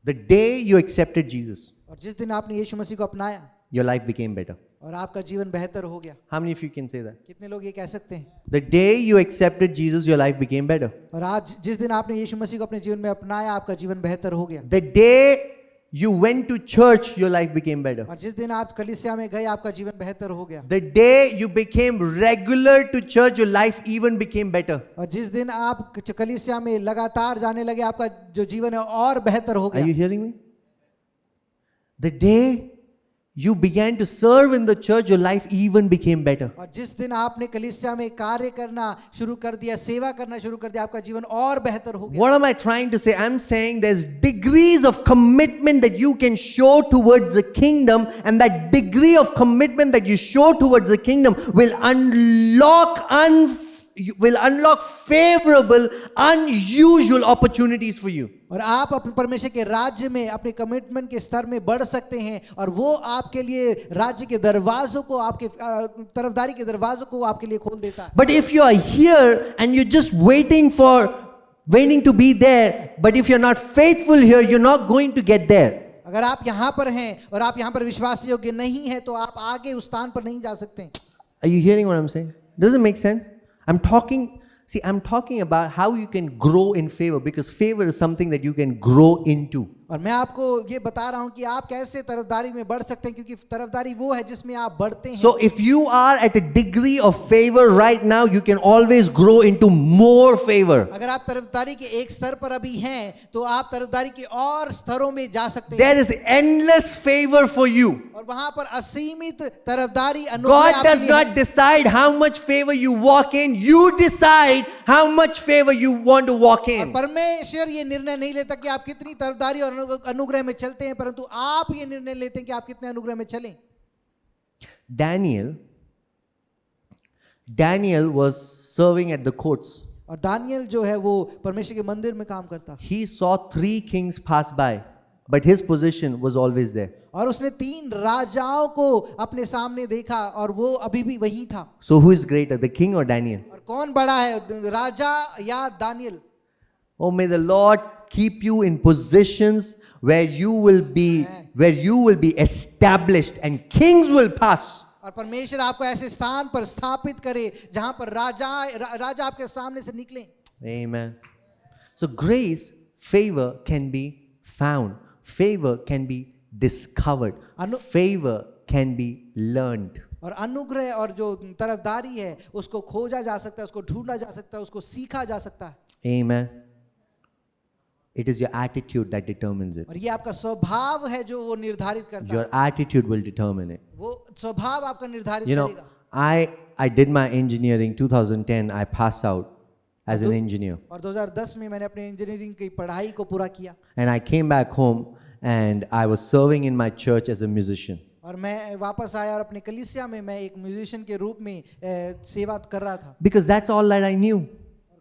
The day you accepted Jesus, और जिस दिन आपने यीशु मसीह को अपनाया your life became better. और आपका जीवन बेहतर हो गया। How many of you can say that? कितने लोग ये कह सकते हैं? The day you accepted Jesus, your life became better. और आज जिस दिन आपने यीशु मसीह को अपने जीवन में अपनाया आपका जीवन बेहतर हो गया। The day you went to church, your life became better. और जिस दिन आप कलीसिया में गए आपका जीवन बेहतर हो गया। The day you became regular to church, your life even became better. और जिस दिन आप कलीसिया में लगातार जाने लगे आपका जो जीवन है और बेहतर हो Are you गया। hearing me? The day you began to serve in the church, your life even became better. और जिस दिन आपने कलीसिया में कार्य करना शुरू कर दिया, सेवा करना शुरू कर दिया, आपका जीवन और बेहतर हो गया। What am I trying to say? I'm saying there's degrees of commitment that you can show towards the kingdom, and that degree of commitment that you show towards the kingdom will unlock favorable, unusual opportunities for you. और आप अपने परमेश्वर के राज्य में अपने commitment के स्तर में बढ़ सकते हैं और वो आपके लिए राज्य के दरवाजों को, आपके तरफदारी के दरवाजों को आपके लिए खोल देता है। But if you are here and you're just waiting to be there, but if you're not faithful here, you're not going to get there. अगर आप यहाँ पर हैं और आप यहाँ पर विश्वास योग्य नहीं है तो आप आगे उस स्थान पर नहीं जा सकते। Are you hearing what I'm saying? Does it make sense? I'm talking about how you can grow in favor, because favor is something that you can grow into. और मैं आपको ये बता रहा हूँ कि आप कैसे तरफदारी में बढ़ सकते हैं, क्योंकि तरफदारी वो है जिसमें आप बढ़ते हैं। So if you are at a degree of favor right now, you can always grow into more favor. अगर आप तरफदारी के एक स्तर पर अभी हैं तो आप तरफदारी के और स्तरों में जा सकते हैं। There is endless favor for you. और वहां पर असीमित तरफदारी अनुग्रह God आपके does लिए not है। decide how much favor you walk in. You decide how much favor you want to walk और in. परमेश्वर ये निर्णय नहीं लेता कि आप कितनी तरफदारी और अनुग्रह में चलते हैं, परंतु आप ये निर्णय लेते हैं कि आप कितने अनुग्रह में चलें। Daniel was serving at the courts. और दानियल जो है वो परमेश्वर के मंदिर में काम करता। He saw 3 kings pass by, but his position was always there. और उसने 3 राजाओं को अपने सामने देखा और वो अभी भी वहीं था। So who is greater, the king or Daniel? और कौन बड़ा है, राजा या Daniel? Oh, may the Lord keep you in positions where you will be established and kings will pass. और परमेश्वर आपको ऐसे स्थान पर स्थापित करे जहां पर राजा आपके सामने से निकले। Amen. So grace, favor can be found. Favor can be discovered. Favor can be learned. और अनुग्रह और जो तरफदारी है उसको खोजा जा सकता है, उसको ढूंढा जा सकता है, उसको सीखा जा सकता है। Amen. It is your attitude that determines it. और ये आपका स्वभाव है जो वो निर्धारित करता Your है। attitude will determine it. वो स्वभाव आपका निर्धारित You know, करेगा। I did my engineering 2010. I passed out as an engineer. और 2010 में मैंने अपने इंजीनियरिंग की पढ़ाई को पूरा किया। And I came back home and I was serving in my church as a musician. और मैं वापस आया और अपने कलीसिया में मैं एक म्यूजिशियन के रूप में सेवा कर रहा था। Because that's all that I knew.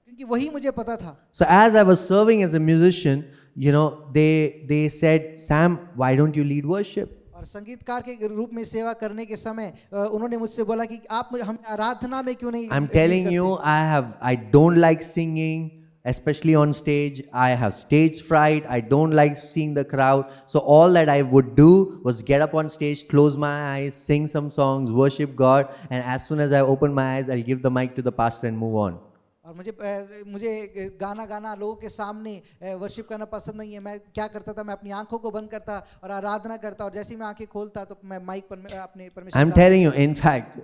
क्योंकि वही मुझे पता था। So as I was serving as a musician, you know, they said, Sam, why don't you lead worship? और संगीतकार के रूप में सेवा करने के समय उन्होंने मुझसे बोला कि आप हम आराधना में क्यों नहीं I'm telling you, I don't like singing, especially on stage. I have stage fright. I don't like seeing the crowd. So all that I would do was get up on stage, close my eyes, sing some songs, worship God, and as soon as I open my eyes, I'll give the mic to the pastor and move on. और मुझे गाना लोगों के सामने worship करना पसंद नहीं है। मैं क्या करता था, मैं अपनी आंखों को बंद करता और आराधना करता, और जैसे ही मैं आंखें खोलता तो मैं माइक पर अपने परमेश्वर। I'm telling you, in fact,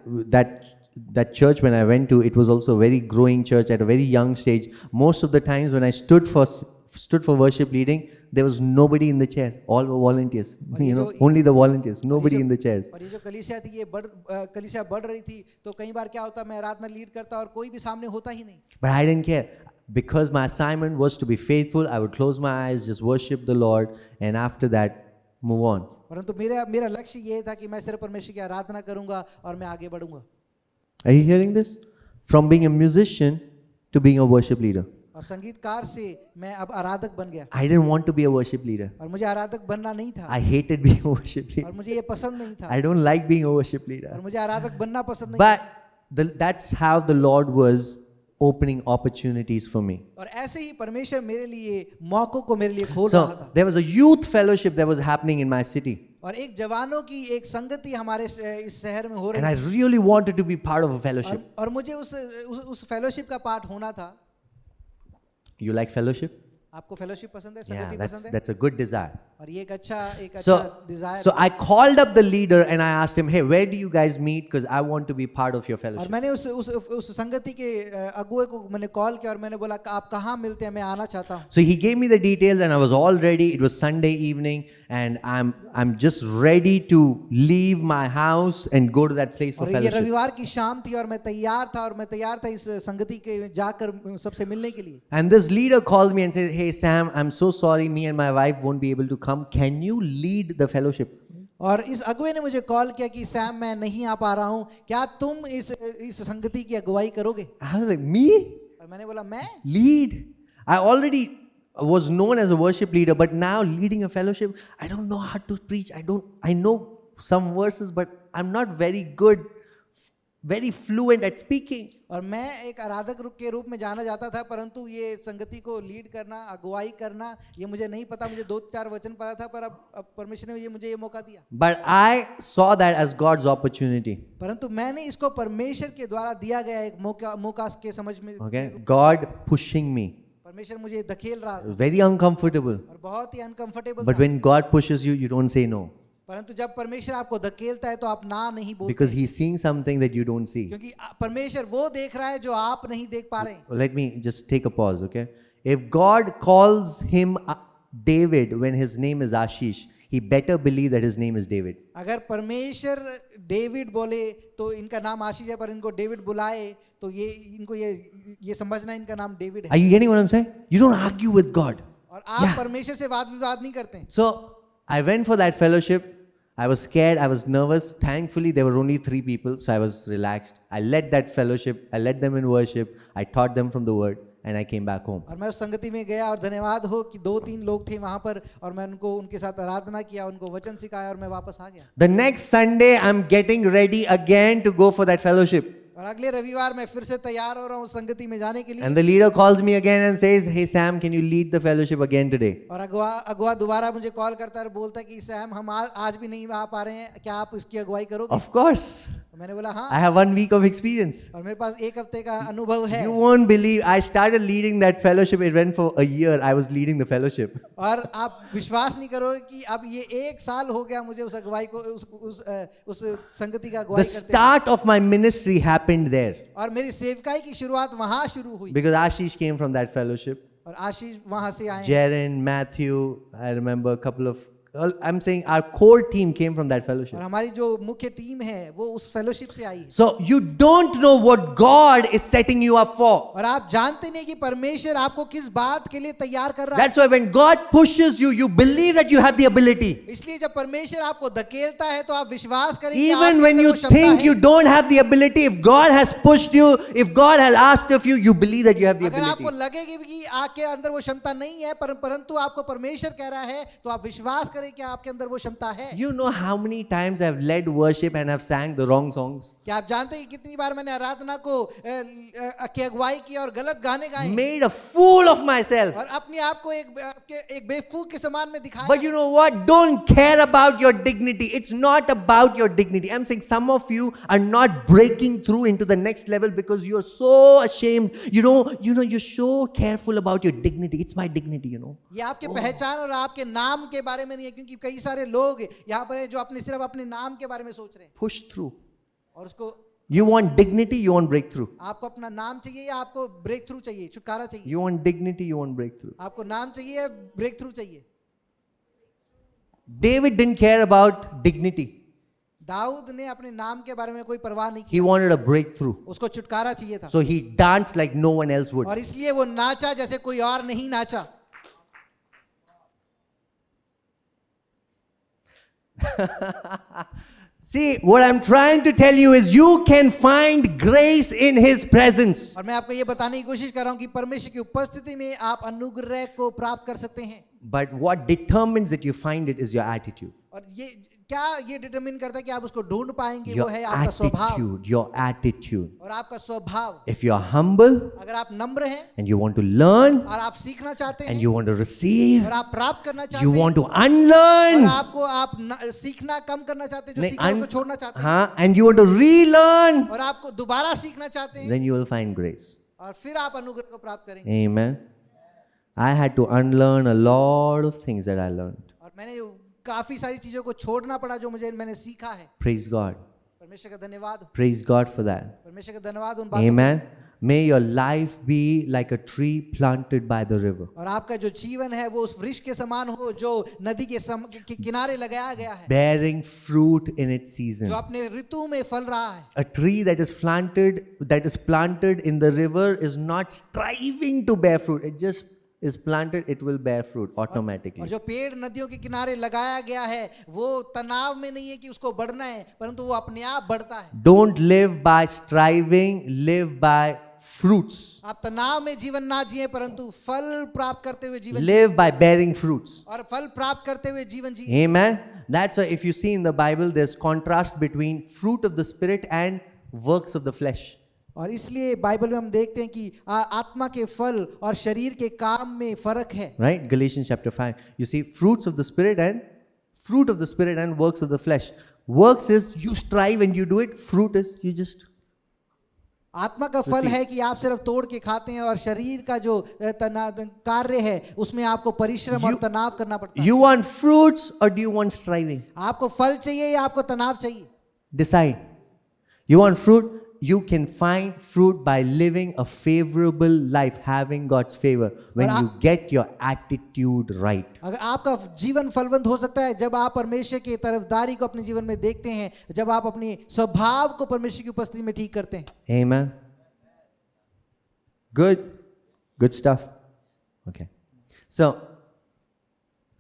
that church when I went to, it was also a very growing church at a very young stage. Most of the times when I stood for worship leading, there was nobody in the chair. All were volunteers. You know, only the volunteers. Nobody in the chairs. और ये जो कलीसिया थी ये कलीसिया बढ़ रही थी, तो कई बार क्या होता, मैं आराधना लीड करता और कोई भी सामने होता ही नहीं। But I didn't care. Because my assignment was to be faithful, I would close my eyes, just worship the Lord, and after that, move on. परंतु मेरा लक्ष्य ये था कि मैं सिर्फ परमेश्वर की आराधना करूंगा और मैं आगे बढ़ूंगा। Are you hearing this? From being a musician to being a worship leader. और संगीतकार से मैं अब आराधक बन गया। I didn't want to be a worship leader. और मुझे आराधक बनना नहीं था। I hated being a worship और leader. मुझे ये पसंद नहीं था। I don't like being a worship leader. और मुझे आराधक बनना पसंद नहीं। But that's how the Lord was opening opportunities for me. और ऐसे ही परमेश्वर मेरे लिए मौकों को मेरे लिए खोल रहा So था। there was a youth fellowship that was happening in my city. और एक जवानों की एक संगति हमारे इस शहर में हो रही And I थी। really wanted to be part of a fellowship. और मुझे उस फेलोशिप का पार्ट होना था। You like fellowship? आपको फेलोशिप पसंद है, Yeah, संगति पसंद है? that's a good desire. और ये एक अच्छा So, desire. so I called up the leader and I asked him, hey, where do you guys meet? Because I want to be part of your और fellowship. मैंने उस संगति के अगुए को मैंने कॉल किया और मैंने बोला आप कहाँ मिलते हैं, मैं आना चाहता हूँ। So he gave me the details and I was all ready. It was Sunday evening and I'm just ready to leave my house and go to that place for और ये fellowship. रविवार की शाम थी और मैं तैयार था इस संगति के जाकर सबसे मिलने के लिए। And this leader called me and said, hey Sam, I'm so sorry, me and my wife won't be able to come. Can you lead the fellowship? और इस अगुए ने मुझे कॉल किया कि सैम मैं नहीं आ पा रहा हूँ, क्या तुम इस संगति की अगुवाई करोगे? I was like, me? और मैंने बोला मैं? Lead? I already was known as a worship leader, but now leading a fellowship, I don't know how to preach. I know some verses, but I'm not very good, very fluent at speaking. और मैं एक आराधक के रूप में जाना जाता था, परंतु ये संगति को लीड करना, अगुवाई करना, ये मुझे नहीं पता। मुझे 2-4 वचन पता था, पर अब परमेश्वर ने मुझे ये मौका दिया। But I saw that as God's opportunity. परंतु मैंने इसको परमेश्वर के द्वारा दिया गया एक मौका के समझ में। Okay, God pushing me. परमेश्वर मुझे धकेल रहा था Very uncomfortable. और बहुत ही अनकंफर्टेबल But था। when God pushes you, you don't say no. परंतु जब परमेश्वर आपको धकेलता है तो आप ना नहीं बोलते, Because He's seeing something that you don't see. क्योंकि परमेश्वर वो देख रहा है जो आप नहीं देख पा रहे हैं। Let me just take a pause, okay? If God calls him David when his name is Ashish, he better believe that his name is David. अगर परमेश्वर डेविड बोले तो इनका नाम आशीष है, पर इनको डेविड बुलाए तो इनको ये समझना इनका नाम डेविड Are है। you getting what I'm saying? You don't argue with God. और आप परमेश्वर से वाद विवाद नहीं करते हैं। So I went for that fellowship. I was scared, I was nervous. Thankfully, there were only 3 people, so I was relaxed. I led that fellowship, I led them in worship, I taught them from the word, and I came back home. और मैं उस संगति में गया और धन्यवाद हो कि 2-3 लोग थे वहां पर और मैं उनके साथ आराधना किया, उनको वचन सिखाया और मैं वापस आ गया। The next Sunday, I'm getting ready again to go for that fellowship. और अगले रविवार मैं फिर से तैयार हो रहा हूँ संगति में जाने के लिए। And the leader calls me again and says, hey Sam, can you lead the fellowship again today? और अगुआ दोबारा मुझे कॉल करता है और बोलता है कि सैम हम आज भी नहीं आ पा रहे हैं, क्या आप इसकी अगुवाई करोगे? Of course. मैंने बोला हाँ। I have 1 week of experience. और मेरे पास 1 हफ्ते का अनुभव है। You won't believe, I started leading that fellowship. It went for a year. I was leading the fellowship. और आप विश्वास नहीं करोगे कि अब ये 1 साल हो गया मुझे उस अगुवाई को उस संगति का अगुवाई The करते। start of my ministry happened there. और मेरी सेवकाई की शुरुआत वहां शुरू हुई। Because Ashish came from that fellowship. और आशीष वहां से आए। Jaren, Matthew, I remember a couple of, I'm saying our core team came from that fellowship. और हमारी जो मुख्य टीम है वो उस फेलोशिप से आई है। So you don't know what God is setting you up for. और आप जानते नहीं कि परमेश्वर आपको किस बात के लिए तैयार कर रहा है। That's why when God pushes you, you believe that you have the ability. इसलिए जब परमेश्वर आपको धकेलता है तो आप विश्वास करें कि Even आपके when अंदर you वो क्षमता think है। you don't have the ability, if God has pushed you, if God has asked of you, you believe that you have the अगर ability. आपको लगेगी कि आपके अंदर वो क्षमता नहीं है परंतु आपको परमेश्वर कह रहा है तो आप विश्वास करें कि आपके अंदर वो क्षमता है। You know how many times I've led worship and I've sang the wrong songs? क्या आप जानते हैं कितनी बार मैंने आराधना को की अगुवाई की और गलत गाने गाए, Made a fool of myself. और अपने आप को एक बेवकूफ के समान में दिखाया। But you know what? Don't care about your dignity. It's not about your dignity. I'm saying some of you are not breaking through into the next level because you're so ashamed. You're so careful about your dignity. It's my dignity, ये आपके पहचान और आपके नाम के बारे में नहीं है, क्योंकि कई सारे लोग यहाँ पर हैं जो सिर्फ अपने नाम के बारे में सोच रहे हैं Push through. और उसको You want dignity, you want breakthrough. आपको अपना नाम चाहिए या आपको ब्रेक थ्रू चाहिए, छुटकारा चाहिए? You want dignity, you want breakthrough. आपको नाम चाहिए या ब्रेक थ्रू चाहिए? David didn't care about dignity. दाऊद ने अपने नाम के बारे में कोई परवाह नहीं He की, wanted a breakthrough. उसको छुटकारा चाहिए था। So he danced like no one else would. और इसलिए वो नाचा जैसे कोई और नहीं नाचा। See, what I'm trying to tell you is you can find grace in His presence. और मैं आपको ये बताने की कोशिश कर रहा हूँ कि परमेश्वर की उपस्थिति में आप अनुग्रह को प्राप्त कर सकते हैं। But what determines that you find it is your attitude. और ये क्या ये डिटरमिन करता है कि आप उसको ढूंढ पाएंगे? वो Your है आपका स्वभाव attitude, your attitude. और आपका स्वभाव। If you are humble अगर आप नम्र हैं and you want to learn और आप सीखना चाहते and हैं you want to receive, और आप प्राप्त करना चाहते you हैं want to और unlearn, आपको सीखना कम करना चाहते हैं, जो नहीं, सीखा उसको छोड़ना चाहते हैं हाँ, and you want to relearn, और आपको दोबारा सीखना चाहते हैं then you will find grace. और फिर आप अनुग्रह को प्राप्त करेंगे। Amen. I had to unlearn a lot of things that I learned. और मैंने काफी सारी चीजों को छोड़ना पड़ा जो मैंने सीखा है। Praise God. परमेश्वर का धन्यवाद, Praise God for that. परमेश्वर का धन्यवाद उन बातों Amen. May your life be like a tree planted by the river. और आपका जो जीवन है वो उस वृक्ष के समान हो जो नदी के किनारे लगाया गया है, Bearing fruit in its season. जो अपने ऋतु में फल रहा है। A tree that is planted in the river is not striving to bear fruit. It just is planted, it will bear fruit automatically. और जो पेड़ नदियों के किनारे लगाया गया है वो तनाव में नहीं है कि उसको बढ़ना है, परंतु वो अपने आप बढ़ता है। Don't live by striving, live by fruits. आप तनाव में जीवन ना जिए परंतु फल प्राप्त करते हुए जीवन Live by bearing fruits. और फल प्राप्त करते हुए जीवन जिए। Amen. That's why if you see in the Bible, there's contrast between fruit of the Spirit and works of the flesh. और इसलिए बाइबल में हम देखते हैं कि आत्मा के फल और शरीर के काम में फर्क है। Right? Galatians chapter 5. You see fruits of the Spirit and works of the flesh. Works is you strive and you do it. Fruit is you just. आत्मा का फल है कि आप सिर्फ तोड़ के खाते हैं और शरीर का जो कार्य है उसमें आपको परिश्रम और तनाव करना पड़ता है। You want fruits or do you want striving? आपको फल चाहिए या आपको तनाव चाहिए? Decide. You want fruit? You can find fruit by living a favorable life, having God's favor, when you get your attitude right. अगर आपका जीवन फलवंत हो सकता है जब आप परमेश्वर की तरफदारी को अपने जीवन में देखते हैं, जब आप अपने स्वभाव को परमेश्वर की उपस्थिति में ठीक करते हैं। Amen. Good stuff. Okay. So,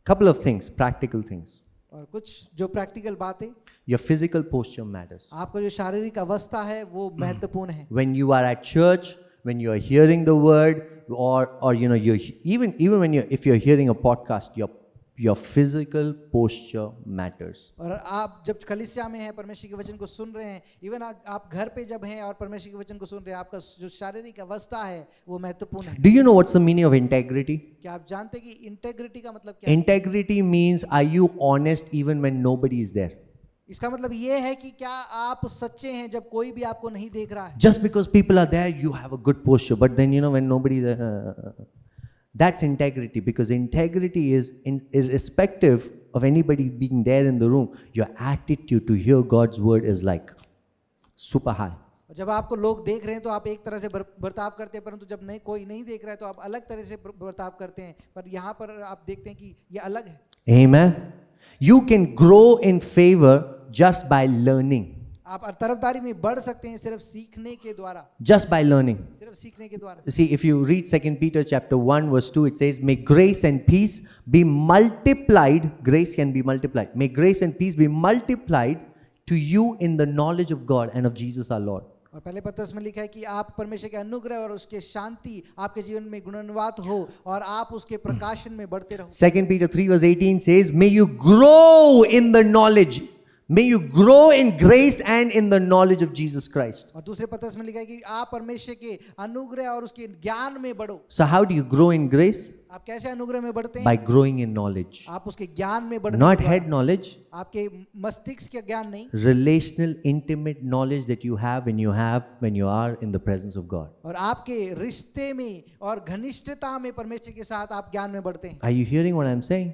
couple of things, practical things. और कुछ जो प्रैक्टिकल बातें, Your physical posture matters. आपका जो शारीरिक अवस्था है वो महत्वपूर्ण है। When you are at church, when you are hearing the word, or you know, even when if you're hearing a podcast, your physical posture matters. और आप जब कलीसिया में हैं परमेश्वर के वचन को सुन रहे हैं, इवन आप घर पे जब हैं और परमेश्वर के वचन को सुन रहे हैं, आपका जो शारीरिक अवस्था है वो महत्वपूर्ण है। Do you know what's the meaning of integrity? क्या आप जानते हैं कि इंटेग्रिटी का मतलब क्या है? Integrity means are you honest even when nobody is there? इसका मतलब ये है कि क्या आप सच्चे हैं जब कोई भी आपको नहीं देख रहा है? Just because people are there, you have a good posture, but then you know when nobody that's integrity, because integrity is irrespective of anybody being there in the room. Your attitude to hear God's word is like super high. जब आपको लोग देख रहे हैं तो आप एक तरह से बर्ताव करते हैं, परंतु जब कोई नहीं देख रहा है तो आप अलग तरह से बर्ताव करते हैं। पर यहाँ पर आप देखते हैं कि ये अलग है। Amen. You can grow in favor just by learning. आप तरफदारी में बढ़ सकते हैं सिर्फ सीखने के द्वारा। Just by learning. सिर्फ सीखने के द्वारा। See, if you read 2 Peter chapter 1 verse 2, it says, may grace and peace be multiplied. Grace can be multiplied. May grace and peace be multiplied to you in the knowledge of God and of Jesus our Lord. और पहले पत्रस में लिखा है कि आप परमेश्वर के अनुग्रह और उसके शांति आपके जीवन में गुणान्वित हो और आप उसके प्रकाशन में बढ़ते रहो। 2 Peter 3 verse 18 says, may you grow in the knowledge. May you grow in grace and in the knowledge of Jesus Christ. और दूसरे पत्रस में लिखा है कि आप परमेश्वर के अनुग्रह और उसके ज्ञान में बढ़ो। So how do you grow in grace? आप कैसे अनुग्रह में बढ़ते हैं? By growing in knowledge. आप उसके ज्ञान में बढ़ते हैं। Not head knowledge. आपके मस्तिष्क का ज्ञान नहीं। Relational, intimate knowledge that you have when you are in the presence of God. और आपके रिश्ते में और घनिष्ठता में परमेश्वर के साथ आप ज्ञान में बढ़ते हैं। Are you hearing what I'm saying?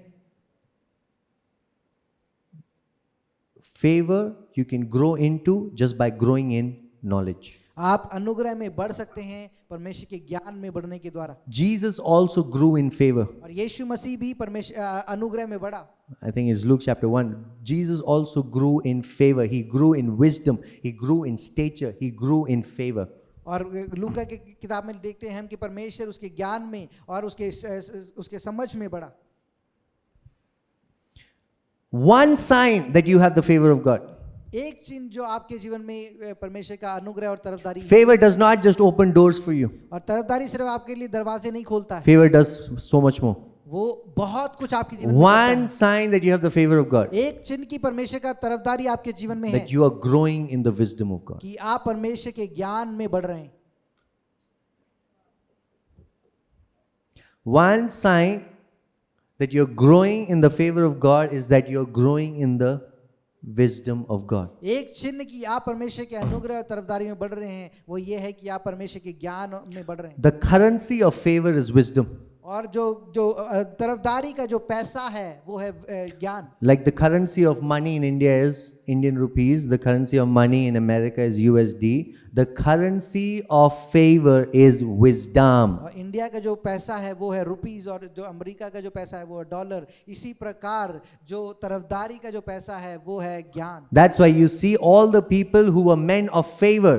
Favor you can grow into just by growing in knowledge. आप अनुग्रह में बढ़ सकते हैं परमेश्वर के ज्ञान में बढ़ने के द्वारा। Jesus also grew in favor. और यीशु मसीह भी परमेश्वर अनुग्रह में बढ़ा। I think it's Luke chapter 1. Jesus also grew in favor. He grew in wisdom. He grew in stature. He grew in favor. और लूका की किताब में देखते हैं हम कि परमेश्वर उसके ज्ञान में और उसके समझ में बढ़ा। One sign that you have the favor of God. एक चिन्ह जो आपके जीवन में परमेश्वर का अनुग्रह और तरफदारी। Favor does not just open doors for you. और तरफदारी सिर्फ आपके लिए दरवाजे नहीं खोलता है। Favor does so much more. वो बहुत कुछ आपके जीवन में करता One sign that you have the favor of God, है। एक चिन्ह की परमेश्वर का तरफदारी आपके जीवन में है that you are growing in the wisdom of God. कि आप परमेश्वर के ज्ञान में बढ़ रहे हैं। One sign that you're growing in the favor of God is that you're growing in the wisdom of God. एक चिन्ह कि आप परमेश्वर के अनुग्रह और तरफदारी में बढ़ रहे हैं वो ये है कि आप परमेश्वर के ज्ञान में बढ़ रहे हैं। The currency of favor is wisdom. और जो तरफदारी का जो पैसा है वो है ज्ञान। Like the currency of money in India is Indian rupees, the currency of money in America is USD, the currency of favor is wisdom. और इंडिया का जो पैसा है वो है रुपीस और जो अमेरिका का जो पैसा है वो है डॉलर। इसी प्रकार जो तरफदारी का जो पैसा है वो है ज्ञान। That's why you see all the people who were men of favor.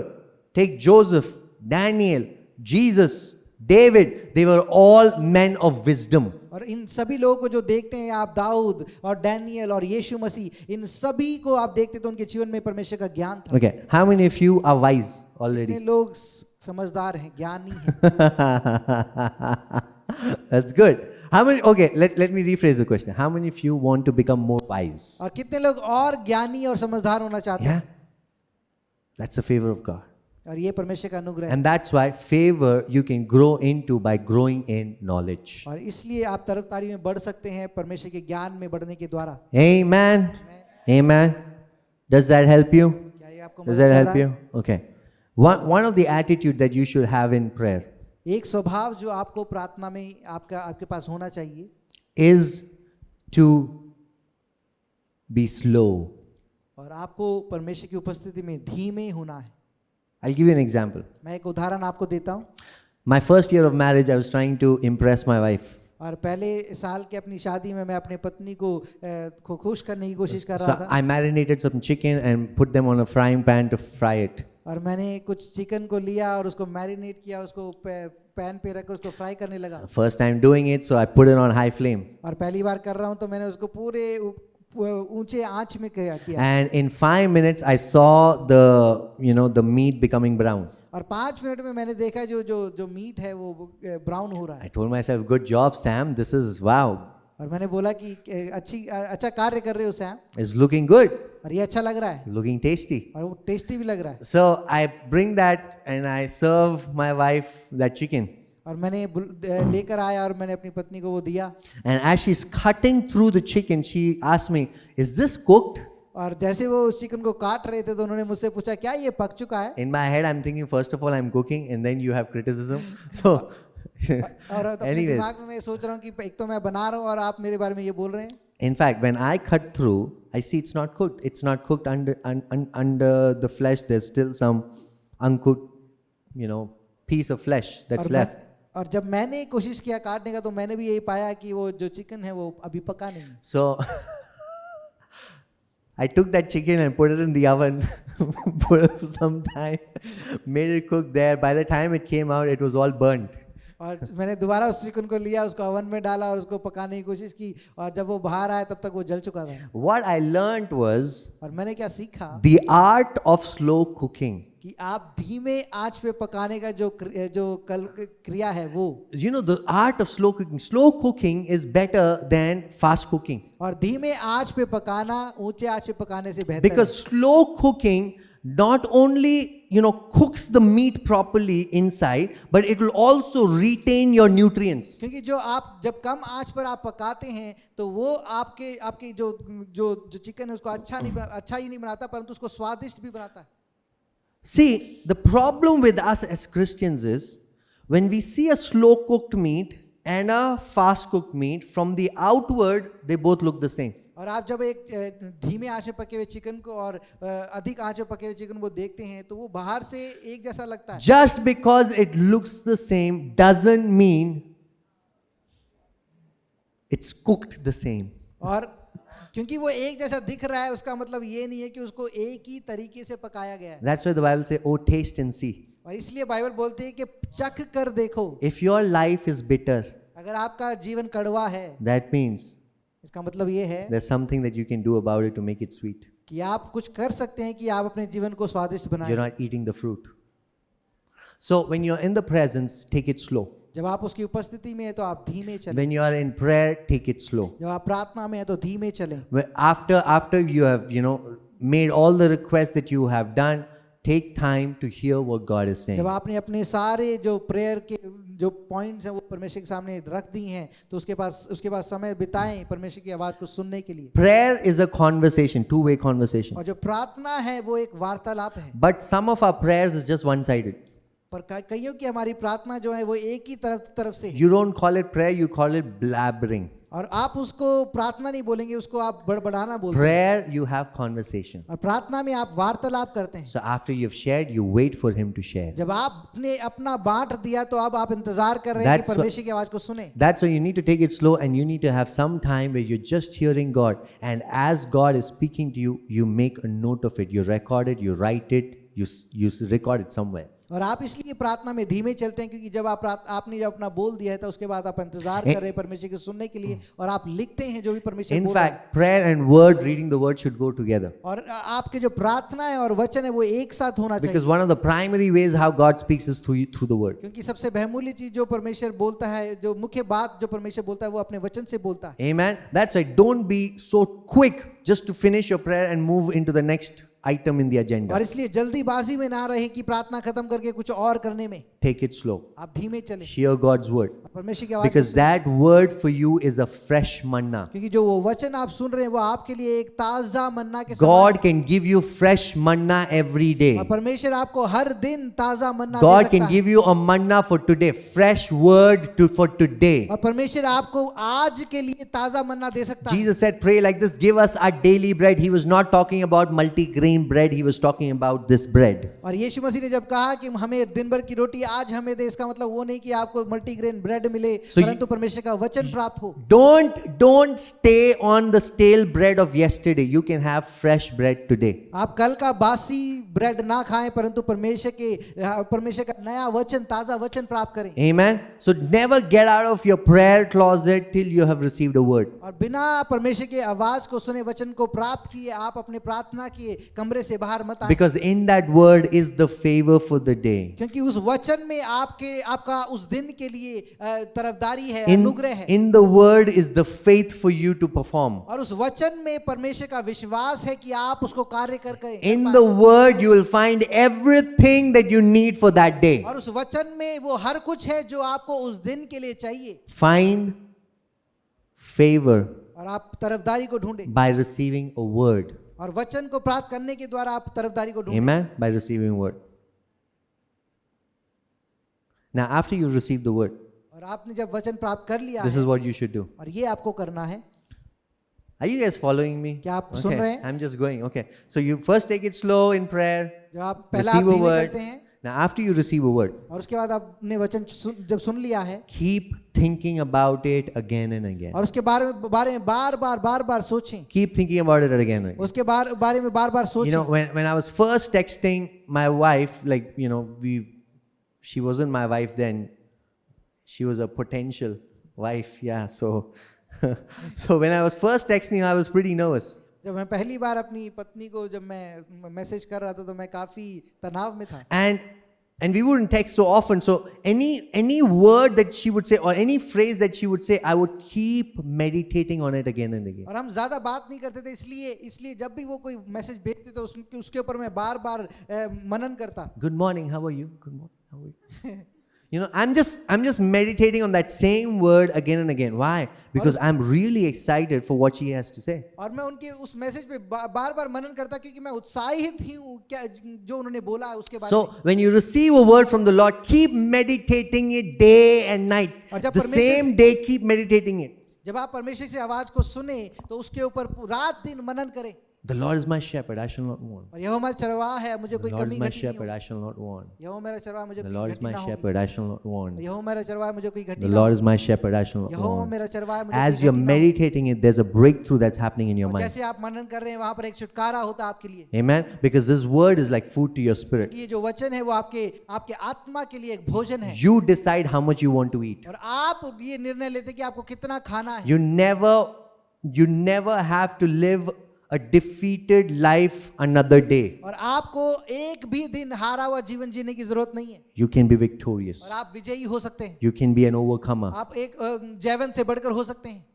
Take Joseph, Daniel, Jesus, David, they were all men of wisdom. और इन सभी लोगों को जो देखते हैं आप, दाऊद और डैनियल और यीशु मसीह, इन सभी को आप देखते तो उनके जीवन में परमेश्वर का ज्ञान था। Okay, how many of you are wise कितने already? लोग समझदार हैं, ज्ञानी हैं? That's good. How many? Okay, let me rephrase the question. How many of you want to become more wise? और कितने लोग और ज्ञानी और समझदार होना चाहते Yeah, हैं? that's the favor of God. और ये परमेश्वर का अनुग्रह है। And that's why favor you can grow into by growing in knowledge. और इसलिए आप तरफदारी में बढ़ सकते हैं परमेश्वर के ज्ञान में बढ़ने के द्वारा। Amen. Amen. Does that help you? क्या ये आपको Does मदद that कर help रहा है? you? Okay. One of the attitude that you should have in prayer एक स्वभाव जो आपको प्रार्थना में आपके पास होना चाहिए is to be slow. और आपको परमेश्वर की उपस्थिति में धीमे होना है। I'll give you an example. मैं एक उदाहरण आपको देता हूँ। My first year of marriage, I was trying to impress my wife. और पहले साल के अपनी शादी में मैं अपने पत्नी को खुश करने की कोशिश कर So रहा था। I marinated some chicken and put them on a frying pan to fry it. और मैंने कुछ चिकन को लिया और उसको मैरिनेट किया, उसको पैन पे रखकर उसको फ्राई करने लगा। First time doing it, so I put it on high flame. और पहली बार कर रहा हूँ तो मैंने उसको पूरे ऊंचे आंच में किया। And in 5 minutes, I saw the meat becoming brown. और 5 मिनट में मैंने देखा जो मीट है वो ब्राउन हो रहा है। I told myself, good job, Sam. This is wow. और मैंने बोला कि अच्छा कार्य कर रहे हो सैम, It's looking good, और ये अच्छा लग रहा है looking tasty. और वो टेस्टी भी लग रहा है। So I bring that and I serve my wife that chicken. और मैंने लेकर आया और मैंने अपनी पत्नी को वो दिया। And as she's cutting through the chicken, she asked me, "Is this cooked?" और जैसे वो उस चिकन को काट रहे थे तो उन्होंने मुझसे पूछा क्या ये पक चुका है? In my head, I'm thinking, first of all, I'm cooking, and then you have criticism. So, और अपने anyways, दिमाग में मैं सोच रहा हूँ कि एक तो मैं बना रहा हूँ और आप मेरे बारे में ये बोल रहे हैं। in fact, when I cut through, I see it's not cooked. It's not cooked under the flesh. There's still some uncooked, piece of flesh that's left. और जब मैंने कोशिश किया काटने का तो मैंने भी यही पाया कि वो जो चिकन है वो अभी पका नहीं। So I took that chicken and put it in the oven, put it for some time, made it cook there. By the time it came out, it was all burnt. और मैंने दोबारा उस chicken को लिया, उसको oven में डाला और उसको पकाने की कोशिश की और जब वो बाहर आया तब तक वो जल चुका था। What I learned was और मैंने क्या सीखा the art of slow cooking. कि आप धीमे आंच पे पकाने का जो क्रिया है वो, The art of slow cooking. Slow cooking is better than fast cooking. और धीमे आंच पे पकाना ऊंचे आंच पे पकाने से बेहतर Because slow cooking not only cooks the meat properly inside, but it will also retain your nutrients. क्योंकि जब कम आंच पर आप पकाते हैं तो वो आपके जो चिकन है उसको अच्छा ही नहीं बनाता परंतु उसको स्वादिष्ट भी बनाता है। See, the problem with us as Christians is when we see a slow cooked meat and a fast cooked meat, from the outward they both look the same. और आप जब एक धीमे आंच पे पके हुए चिकन को और अधिक आंच पे पके हुए चिकन को देखते हैं तो वो बाहर से एक जैसा लगता है। Just because it looks the same doesn't mean it's cooked the same. और क्योंकि वो एक जैसा दिख रहा है उसका मतलब ये नहीं है कि उसको एक ही तरीके से पकाया गया है। That's why the Bible says, "Oh, taste and see." और इसलिए बाइबल बोलती है कि चख कर देखो। If your life is bitter, अगर आपका जीवन कड़वा है that means इसका मतलब ये है there's something that you can do about it to make it sweet. कि आप कुछ कर सकते हैं कि आप अपने जीवन को स्वादिष्ट बनाएं। You're not eating the fruit. So when you're in the presence, take it slow. जब आप उसकी उपस्थिति में है तो आप धीमे चलें। When you are in prayer, take it slow. जब आप प्रार्थना में है तो धीमे चलें। After you have, made all the requests that you have done, take time to hear what God is saying. जब आपने अपने सारे जो प्रेयर के जो पॉइंट्स हैं वो परमेश्वर के सामने रख दी हैं तो उसके बाद समय बिताएं परमेश्वर की आवाज को सुनने के लिए। Prayer is a conversation, two-way conversation. और जो प्रार्थना है वो एक वार्तालाप है। But some of our prayers is just one-sided. पर कईयों की हमारी प्रार्थना जो है वो एक ही तरफ से है। You don't call it prayer, you call it blabbering. और आप उसको प्रार्थना नहीं बोलेंगे, उसको आप बड़बड़ाना बोलते हैं। Prayer, you have conversation. और प्रार्थना में आप वार्तालाप करते हैं। So after you've shared, you wait for him to share. जब आपने अपना बांट दिया तो अब आप इंतजार कर रहे हैं कि परमेश्वर की आवाज को सुने। That's why you need to take it slow and you need to have some time where you're just hearing God. And as God is speaking to you, you make a note of it. You record it, you write it, you record it somewhere. और आप इसलिए प्रार्थना में धीमे चलते हैं क्योंकि जब आपने जब अपना बोल दिया है तो उसके बाद आप इंतजार कर रहे हैं परमेश्वर के सुनने के लिए और आप लिखते हैं जो भी परमेश्वर बोल रहा है। In fact, prayer and word, reading the word should go together. और आपके जो प्रार्थना है और वचन है वो एक साथ होना चाहिए। Because one of the primary ways how God speaks is through the word. क्योंकि सबसे बहुमूल्य चीज जो परमेश्वर बोलता है, जो मुख्य बात जो परमेश्वर बोलता है वो अपने वचन से बोलता है। Amen. That's why don't be so quick just to finish your prayer and move into the next item in the agenda. और इसलिए जल्दीबाजी में ना रहे कि प्रार्थना खत्म करके कुछ और करने में। Take it slow. आप धीमे चलें। Hear God's word. परमेश्वर की आवाज Because that word for you is a fresh manna. क्योंकि जो वो वचन आप सुन रहे हैं वो आपके लिए एक ताजा मन्ना के समान God है। can give you fresh manna every day. और परमेश्वर आपको हर दिन ताजा मन्ना दे God सकता can है। give you a manna for today, fresh word for today. और परमेश्वर आपको आज के लिए ताजा मन्ना दे सकता है। Jesus said, pray like this, give us our daily bread. He was not talking about multi-grain bread, he was talking about this bread. और यीशु मसीह ने जब कहा कि हमें दिन भर की रोटी आज हमें दे, इसका मतलब वो नहीं कि आपको मल्टीग्रेन ब्रेड मिले, परंतु परमेश्वर का वचन प्राप्त हो। Don't stay on the stale bread of yesterday. You can have fresh bread today. आप कल का बासी ब्रेड ना खाएं परंतु परमेश्वर का नया वचन, ताजा वचन प्राप्त करें। Amen. So never get out of your prayer closet till you have received a word. और बिना परमेश्वर के आवाज को सुने, वचन को प्राप्त किए आप अपने प्रार्थना किए कमरे से बाहर मत आएं। Because in that word is the favor for the day. क्योंकि उस वचन में आपका उस दिन के लिए तरफदारी है, अनुग्रह है। In the word is the faith for you to perform. और उस वचन में परमेश्वर का विश्वास है कि आप उसको कार्य करें। In the word you will find everything that you need for that day. और उस वचन में वो हर कुछ है जो आपको उस दिन के लिए चाहिए। Find favor और आप तरफदारी को ढूंढें by receiving a word. और वचन को प्राप्त करने के द्वारा आप तरफदारी को ढूंढें। Amen. By receiving a word. Now after you receive the word, और आपने जब वचन प्राप्त कर लिया this है is what you should do. और ये आपको करना है। Are you guys following me? क्या आप सुन रहे हैं? I'm just going. Okay. So you first take it slow in prayer. जब आप पहला आप Receive a धीमे word. चलते हैं Now after you receive a word, और उसके बाद आपने वचन जब सुन लिया है keep thinking about it again and again. और उसके बारे में बार बार सोचें। Keep thinking about it again and again. उसके बारे में बार You सोचें। know, when I was first texting my wife, like, she wasn't my wife then. She was a potential wife. Yeah. So when I was first texting, I was pretty nervous. जब मैं पहली बार अपनी पत्नी को जब मैं message कर रहा था तो मैं काफी तनाव में था। And we wouldn't text so often. So any word that she would say or any phrase that she would say, I would keep meditating on it again and again. और हम ज्यादा बात नहीं करते थे, इसलिए जब भी वो कोई मैसेज भेजते तो उसके ऊपर मैं बार मनन करता। Good morning, how are you? Good morning, how are you? I'm just meditating on that same word again and again. Why? Because I'm really excited for what she has to say. और मैं उनके उस message पे बार मनन करता क्योंकि मैं उत्साहित ही हूँ क्या जो उन्होंने बोला है उसके बारे में। So when you receive a word from the Lord, keep meditating it day and night. The same day, keep meditating it. जब आप परमेश्वर से आवाज को सुने तो उसके ऊपर रात दिन मनन करें। The Lord is my shepherd, I shall not want. और यहोवा मेरा चरवाहा है, मुझे कोई The Lord कमी is my घटी नहीं shepherd, होगी। I shall not want. यहोवा मेरा चरवाहा मुझे The कोई Lord is घटी my ना होगी। shepherd, I shall not want. यहोवा मेरा चरवाहा मुझे कोई घटी The ना Lord is होगी। my shepherd, I shall not Jehovah want. मेरा चरवाहा मुझे As कोई you're घटी ना होगी। meditating it, there's a breakthrough that's happening in your और mind. जैसे आप मनन कर रहे हैं वहां पर एक छुटकारा होता है आपके लिए। Amen. Because this word is like food to your spirit. ये जो वचन है वो आपके आत्मा के लिए एक भोजन है। You decide how much you want to eat. और आप ये निर्णय लेते कि आपको कितना खाना है। You never have to live a defeated life another day. और आपको एक भी दिन हारा हुआ जीवन जीने की जरूरत नहीं है, You can be victorious. और आप विजयी हो सकते हैं, You can be an overcomer. आप एक जैवन से बढ़कर हो सकते हैं।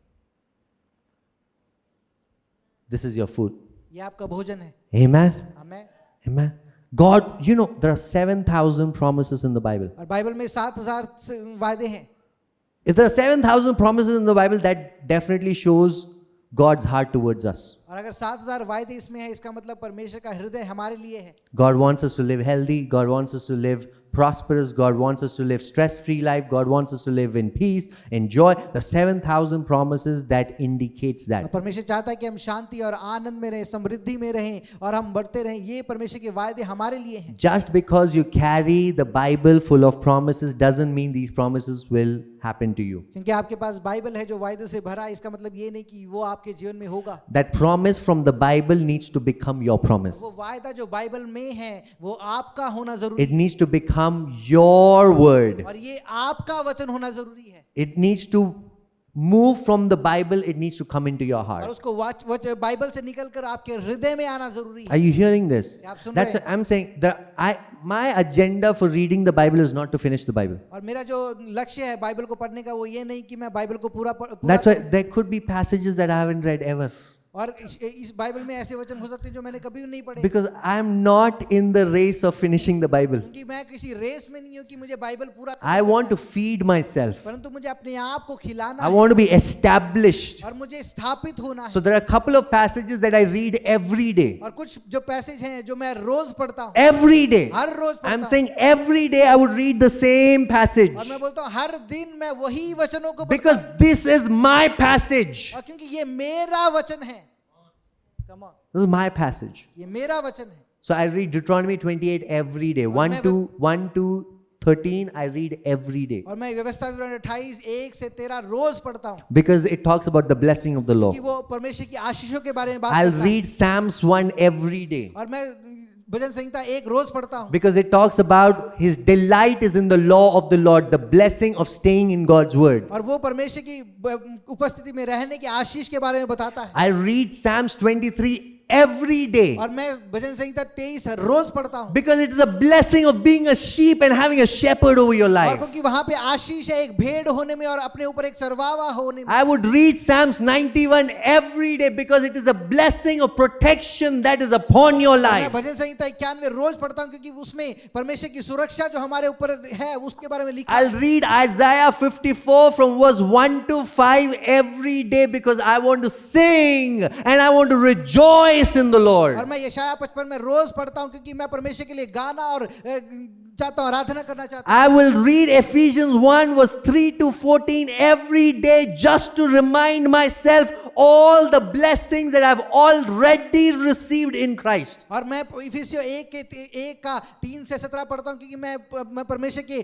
This is your food. ये आपका भोजन है। Amen. Amen. Amen. God, you know, there are 7,000 promises in the Bible. और बाइबल में 7,000 वायदे हैं। If there are 7,000 promises in the Bible, that definitely shows God's heart towards us. और अगर 7,000 वायदे इसमें है, इसका मतलब परमेश्वर का हृदय हमारे लिए है। God wants us to live healthy. God wants us to live prosperous. God wants us to live stress-free life. God wants us to live in peace, in joy. There are 7,000 promises that indicates और that. परमेश्वर चाहता है कि हम शांति और आनंद में रहें, समृद्धि में रहें और हम बढ़ते रहें। ये परमेश्वर के वायदे हमारे लिए हैं। Just because you carry the Bible full of promises doesn't mean these promises will happen to you. क्योंकि आपके पास बाइबल है जो वायदे से भरा है, इसका मतलब ये नहीं कि वो आपके जीवन में होगा। That promise from the Bible needs to become your promise. वो वायदा जो बाइबल में है वो आपका होना जरूरी It है, needs to become your word. और ये आपका वचन होना जरूरी है। It needs to move from the Bible. It needs to come into your और heart. उसको बाइबल से निकलकर आपके हृदय में आना जरूरी Are है। you hearing this? आप सुन That's रहे what I'm saying. My agenda for reading the Bible is not to finish the Bible. और मेरा जो लक्ष्य है बाइबल को पढ़ने का वो ये नहीं कि मैं बाइबल को पूरा That's why there could be passages that I haven't read ever. और इस बाइबल में ऐसे वचन हो सकते हैं जो मैंने कभी नहीं पढ़े, Because I'm not in the race of finishing the Bible. क्योंकि मैं किसी रेस में नहीं हूँ कि मुझे बाइबल पूरा I want to feed myself. परंतु मुझे अपने आप को खिलाना I है want to be established. और मुझे स्थापित होना So है। there are a couple of passages that I read every day. और कुछ जो पैसेज हैं जो मैं रोज पढ़ता हूँ, Every day. Her rose I'm पढ़ता हूँ, saying every day I would read the same passage. और मैं बोलता हूँ हर दिन मैं वही वचनों को पढ़ता Because this is my passage. हूँ, और क्योंकि ये मेरा वचन है। Come on, This is my passage. ये मेरा वचन है। So I read Deuteronomy 28 every day. 1 to 13 I read every day. और मैं व्यवस्था विवरण 28 1 से 13 रोज पढ़ता हूँ, Because it talks about the blessing of the law. कि वो परमेश्वर की आशीषों के बारे में बात I'll करता है। read Psalms 1 every day. और मैं भजन संहिता 1 रोज पढ़ता हूँ, Because it talks about his delight is in the law of the Lord, the blessing of staying in God's word. और वो परमेश्वर की उपस्थिति में रहने की आशीष के बारे में बताता है। I read Psalms 23 every day. और मैं भजन संहिता 23 रोज पढ़ता हूँ, Because it is a blessing of being a sheep and having a shepherd over your और life. क्योंकि वहां पे आशीष है एक भेड़ होने में और अपने ऊपर एक चरवावा होने में। I would read Psalms 91 every day because it is a blessing of protection that is upon your मैं life. भजन संहिता 91 रोज पढ़ता हूँ क्योंकि उसमें परमेश्वर की सुरक्षा जो हमारे ऊपर है उसके बारे में लिखा I'll है। read Isaiah 54 from verse 1 to 5 every day because I want to sing and I want to rejoice in the Lord. और मैं यशायाह 55 में रोज पढ़ता हूँ क्योंकि मैं परमेश्वर के लिए गाना और चाहता हूँ, आराधना करना चाहता हूँ। I will read Ephesians 1 verse 3 to 14 every day just to remind myself all the blessings that I've already received in Christ. और मैं इफिसियों 1 का 3 से 17 पढ़ता हूँ क्योंकि मैं परमेश्वर के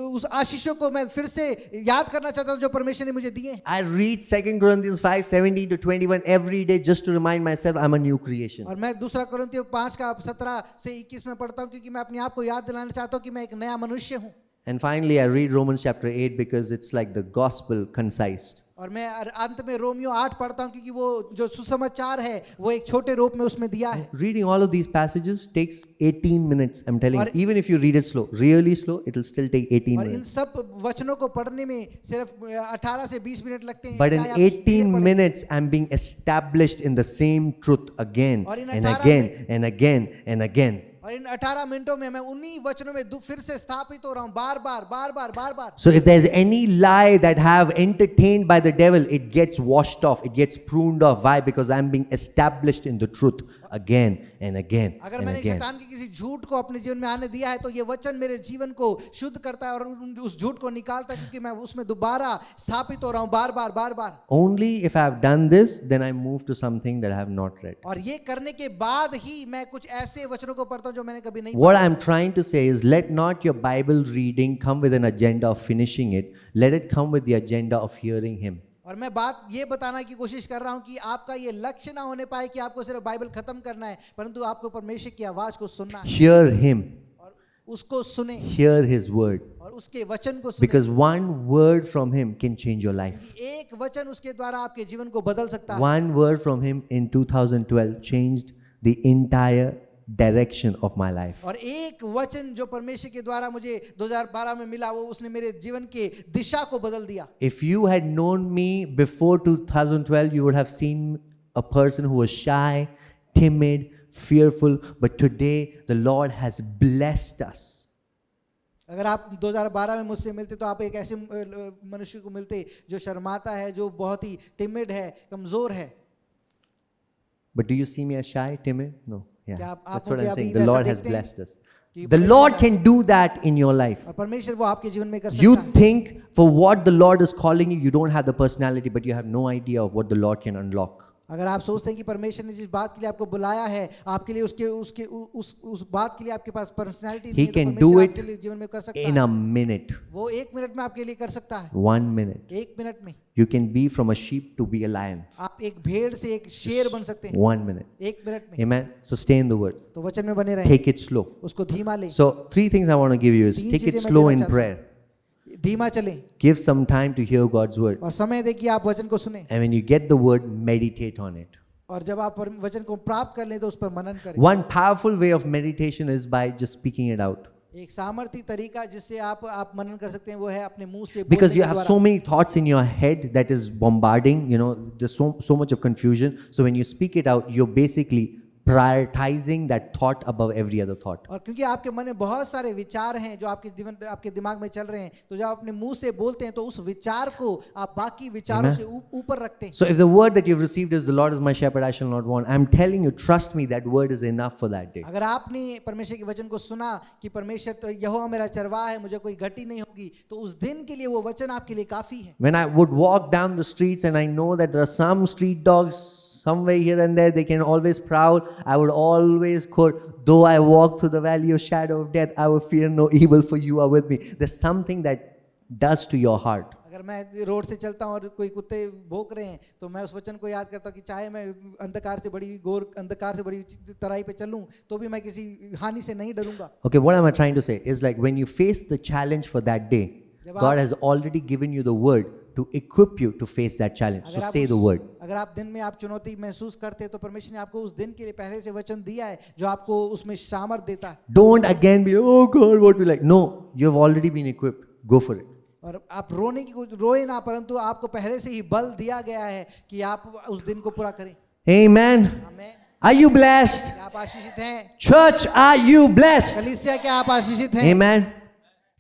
उस आशीषों को मैं फिर से याद करना चाहता हूँ जो परमेश्वर ने मुझे दिए। I read 2 Corinthians 5 17 to 21 every day just to remind myself I'm a new creation. और मैं 2 कोरिन्थियों 5 का 17 से 21 में पढ़ता हूँ क्योंकि मैं अपने आप को याद दिलाना चाहता हूँ कि मैं एक नया मनुष्य हूँ। And finally, I read Romans chapter 8 because it's like the gospel concised. और मैं अंत में रोमियो 8 पढ़ता हूँ क्योंकि वो जो सुसमाचार है वो एक छोटे रूप में उसमें दिया है। Reading all of these passages takes 18 minutes. I'm telling you, और- even if you read it slow, really slow, it will still take 18 और इन minutes. सब वचनों को पढ़ने में सिर्फ 18 से 20 मिनट लगते हैं। But in चाहे आप धीरे 18 पढ़ें। minutes, I'm being established in the same truth again और इन and 18 again and again and again. और इन 18 मिनटों में मैं उन्हीं वचनों में फिर से स्थापित हो रहा हूँ, बार बार। So if there's any lie that have entertained by the devil, it gets washed off, it gets pruned off. Why? Because I'm being established in the truth again and again अगर and मैंने again. शैतान के किसी झूठ को अपने जीवन में आने दिया है तो ये वचन मेरे जीवन को शुद्ध करता है और उस झूठ को निकालता है क्योंकि मैं उसमें दोबारा स्थापित हो रहा हूँ बार। Only if I have done this, then I move to something that I have not read. और ये करने के बाद ही मैं कुछ ऐसे वचनों को पढ़ता हूँ जो मैंने कभी नहीं What I'm trying to say is, let not your Bible reading come with an agenda of finishing it. Let it come with the agenda of hearing Him. और मैं बात ये बताने की कोशिश कर रहा हूँ कि आपका ये लक्ष्य ना होने पाए कि आपको सिर्फ बाइबल खत्म करना है, परंतु आपको परमेश्वर की आवाज को सुनना है Hear Him. और उसको सुने hear his word. और उसके वचन को सुने, Because one word from him can change your life. क्योंकि एक वचन उसके द्वारा आपके जीवन को बदल सकता है। One word from him in 2012 changed the entire direction of my life. और एक वचन जो परमेश्वर के द्वारा मुझे 2012 में मिला, वो उसने मेरे जीवन के दिशा को बदल दिया। If you had known me before 2012, you would have seen a person who was shy, timid, fearful, but today the Lord has blessed us. अगर आप 2012 में मुझसे मिलते तो आप एक ऐसे मनुष्य को मिलते जो शर्माता है, जो बहुत ही टिमिड है, कमजोर है। But do you see me as shy, timid? No. Yeah. क्या आप That's what मुझे I'm अभी saying. The वैसा Lord has देखते हैं? blessed us. कि The परमेश्वर Lord ने- can do that in your life. और परमेश्वर वो आपके जीवन में कर You सकता है। think for what the Lord is calling you, you don't have the personality, but you have no idea of what the Lord can unlock. अगर आप सोचते हैं कि परमेश्वर ने जिस बात के लिए आपको बुलाया है, आपके लिए उस बात के लिए आपके पास पर्सनालिटी He नहीं है, तो can परमेश्वर do it आपके लिए जीवन में कर सकता in है। a minute, वो 1 मिनट में आपके लिए कर सकता है। 1 minute. 1 मिनट में You can be from a sheep to be a lion. आप एक भेड़ से एक शेर बन सकते हैं। 1 minute. 1 मिनट में। Amen. So stay in the word. तो वचन में बने रहें, Take it slow. उसको धीमा लें, So 3 things I want to give you is तीन take it चीजें मैं slow देना in चाहता हूं। prayer. धीमा चलें Give some time to hear God's word. और समय दें कि आप वचन को सुने, And when you get the word, meditate on it. और जब आप वचन को प्राप्त कर लें तो उस पर मनन करें। One powerful way of meditation is by just speaking it out. एक सामर्थ्य तरीका जिससे आप मनन कर सकते हैं वो है अपने मुंह से Because बोलने you के have द्वारा। so many thoughts in your head that is bombarding, there's so much of confusion. So when you speak it out, you're basically prioritizing that thought above every other thought. और क्योंकि आपके मन में बहुत सारे विचार हैं जो आपके दिमाग में चल रहे हैं, तो जब आप अपने मुंह से बोलते हैं तो उस विचार को आप बाकी विचारों से ऊपर रखते हैं। So if the word that you've received is the Lord is my shepherd, I shall not want, I'm telling you, trust me, that word is enough for that day. अगर आपने परमेश्वर के वचन को सुना कि परमेश्वर तो यहोवा मेरा चरवाहा है, मुझे कोई घटी नहीं होगी, तो उस दिन के लिए वो वचन आपके लिए काफी है। When I would walk down the streets and I know that there are some street dogs somewhere here and there, they can always prowl, I would always quote, though I walk through the valley of shadow of death, I will fear no evil, for you are with me. There's something that does to your heart. अगर मैं road से चलता हूँ और कोई कुत्ते भौंक रहे हैं तो मैं उस वचन को याद करता हूँ कि चाहे मैं अंधकार से बड़ी तराई पे चलूं तो भी मैं किसी हानि से नहीं डरूंगा। Okay, what am I trying to say? Is like when you face the challenge for that day, God has already given you the word to equip you to face that challenge. So say the word. अगर आप दिन में आप चुनौती महसूस करते हैं तो परमेश्वर ने आपको उस दिन के लिए पहले से वचन दिया है जो आपको उसमें सामर्थ देता है। Don't again be, oh God, what will I? No, you have already been equipped. Go for it. और आप रोए ना, परंतु आपको पहले से ही बल दिया गया है कि आप उस दिन को पूरा करें। Amen. आमीन। Are you blessed? क्या आप आशीषित हैं? Church, are you blessed? कलीसिया क्या आप आशीषित हैं? Amen.